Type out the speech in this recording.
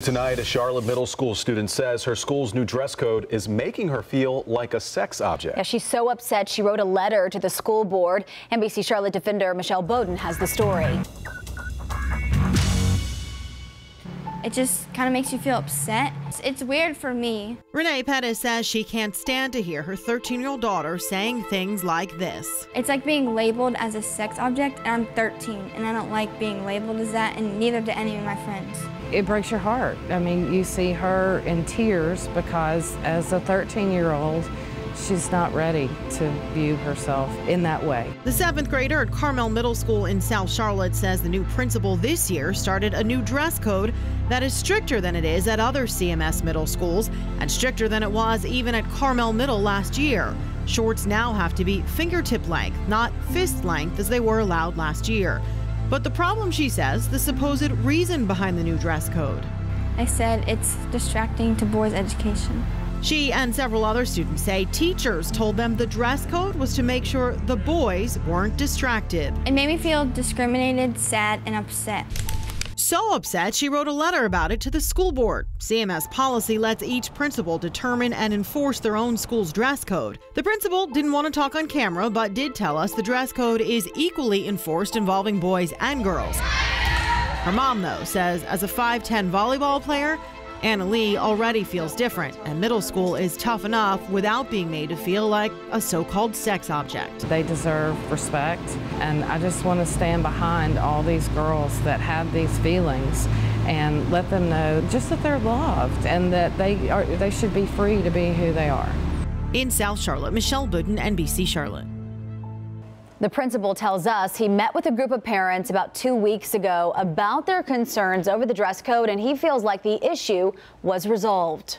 Tonight, a Charlotte middle school student says her school's new dress code is making her feel like a sex object. Yeah, she's so upset she wrote a letter to the school board. NBC Charlotte defender Michelle Bowden has the story. It just kind of makes you feel upset. It's weird for me. Renee Pettis says she can't stand to hear her 13-year-old daughter saying things like this. It's like being labeled as a sex object, and I'm 13, and I don't like being labeled as that, and neither do any of my friends. It breaks your heart. I mean, you see her in tears because as a 13-year-old, she's not ready to view herself in that way. The 7th grader at Carmel Middle School in South Charlotte says the new principal this year started a new dress code that is stricter than it is at other CMS middle schools and stricter than it was even at Carmel Middle last year. Shorts now have to be fingertip length, not fist length as they were allowed last year. But the problem, she says, the supposed reason behind the new dress code. I said it's distracting to boys' education. She and several other students say teachers told them the dress code was to make sure the boys weren't distracted. It made me feel discriminated, sad, and upset. So upset, she wrote a letter about it to the school board. CMS policy lets each principal determine and enforce their own school's dress code. The principal didn't want to talk on camera, but did tell us the dress code is equally enforced involving boys and girls. Her mom, though, says as a 5'10" volleyball player, Anna Lee already feels different, and middle school is tough enough without being made to feel like a so-called sex object. They deserve respect, and I just want to stand behind all these girls that have these feelings and let them know just that they're loved and that they should be free to be who they are. In South Charlotte, Michelle Bowden, NBC Charlotte. The principal tells us he met with a group of parents about 2 weeks ago about their concerns over the dress code, and he feels like the issue was resolved.